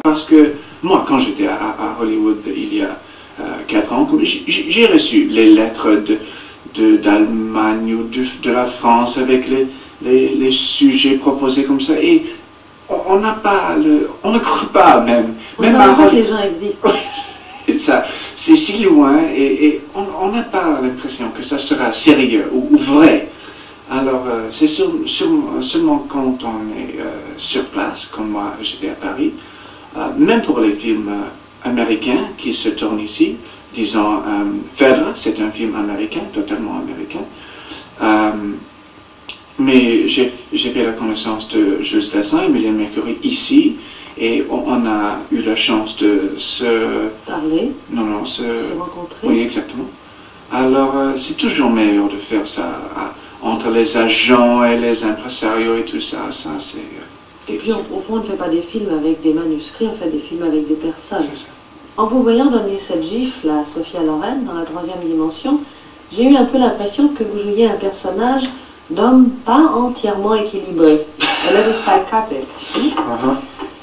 parce que moi, quand j'étais à Hollywood il y a 4 ans, j'ai reçu les lettres d'Allemagne ou de la France avec les sujets proposés comme ça, et on n'a pas on ne croit pas même. On ne croit pas que les gens existent. Ça, c'est si loin, et on n'a pas l'impression que ça sera sérieux ou vrai. Alors, c'est seulement quand on est sur place, comme moi j'étais à Paris, même pour les films américains qui se tournent ici, disons Fedra, c'est un film américain, totalement américain, mais j'ai fait la connaissance de Jules Dassin et Mylène Mercury ici, et on a eu la chance de se... Parler. Non, se rencontrer. Oui, exactement. Alors, c'est toujours meilleur de faire ça entre les agents et les impresarios et tout ça. Ça c'est... Et puis, au fond, on ne fait pas des films avec des manuscrits, on fait des films avec des personnes. C'est ça. En vous voyant donner cette gifle à Sophia Loren dans la 3e dimension, j'ai eu un peu l'impression que vous jouiez un personnage d'homme pas entièrement équilibré. A little psychotic.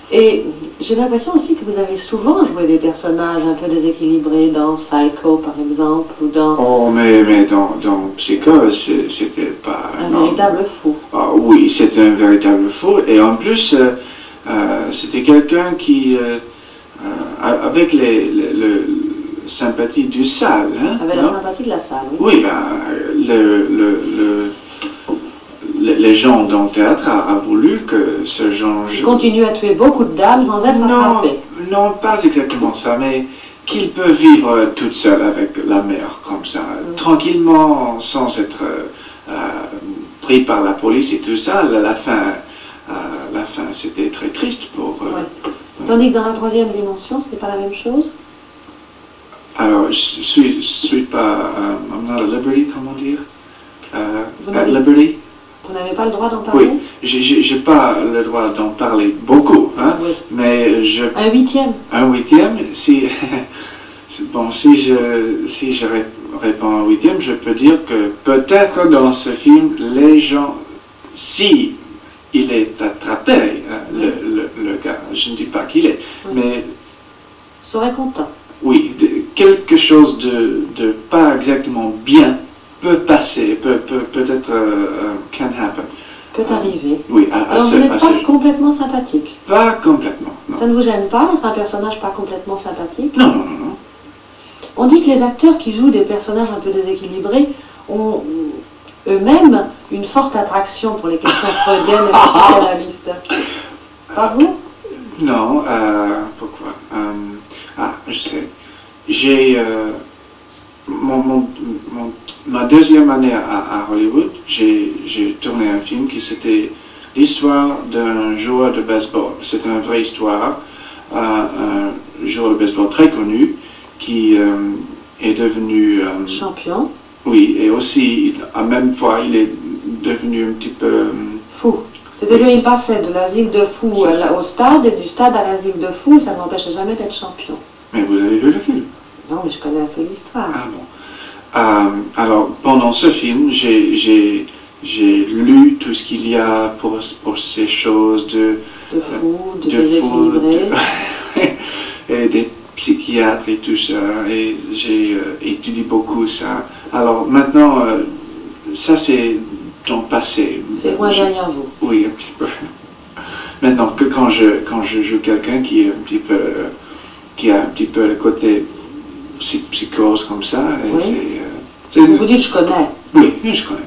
Et j'ai l'impression aussi que vous avez souvent joué des personnages un peu déséquilibrés dans Psycho, par exemple, ou dans... Oh, mais dans Psycho, c'était pas... Un véritable fou. Ah, oui, c'était un véritable fou. Et en plus, c'était quelqu'un qui... avec la sympathie du salle. Hein, avec la sympathie de la salle, oui. Oui, les gens dans le théâtre ont voulu que ce genre... Il continue à tuer beaucoup de dames sans être attrapé. Non, pas exactement ça, mais qu'il peut vivre toute seule avec la mère, comme ça, tranquillement, sans être pris par la police et tout ça. La fin, c'était très triste pour... Tandis que dans la 3e dimension, ce n'est pas la même chose? Alors, je suis pas... I'm not at liberty, comment dire? At liberty? Vous n'avez pas le droit d'en parler? Oui, j'ai pas le droit d'en parler beaucoup, hein, oui. Mais je... Un 8e? Un 8e, si... bon, si je réponds un 8e, je peux dire que peut-être dans ce film, les gens, si il est attrapé, le gars, je ne dis pas qu'il est, mais... serait content. Oui, quelque chose de pas exactement bien peut passer, peut-être can happen. Peut arriver. Oui, alors vous n'êtes pas complètement sympathique? Pas complètement, non. Ça ne vous gêne pas d'être un personnage pas complètement sympathique? Non. On dit que les acteurs qui jouent des personnages un peu déséquilibrés ont eux-mêmes une forte attraction pour les questions freudiennes et psychanalystes. Pas vous? Non, pourquoi? Je sais. J'ai... ma 2e année à Hollywood, j'ai tourné un film qui c'était l'histoire d'un joueur de baseball. C'est une vraie histoire. Un joueur de baseball très connu qui est devenu... champion. Oui, et aussi, à même fois, il est devenu un petit peu... fou. C'est-à-dire, il passait de l'asile de fous au stade, et du stade à l'asile de fous, ça ne m'empêchait jamais d'être champion. Mais vous avez vu le film? Non, mais je connais un peu l'histoire. Ah bon. Alors, pendant ce film, j'ai lu tout ce qu'il y a pour ces choses de fous, de déséquilibrés. Et des psychiatres et tout ça, et j'ai étudié beaucoup ça. Alors maintenant, ça c'est dans le passé. C'est loin derrière vous. Oui, un petit peu. Maintenant, que quand je joue quelqu'un qui est un petit peu... qui a un petit peu le côté psychose comme ça, et oui. Vous dites je connais. Oui, je connais.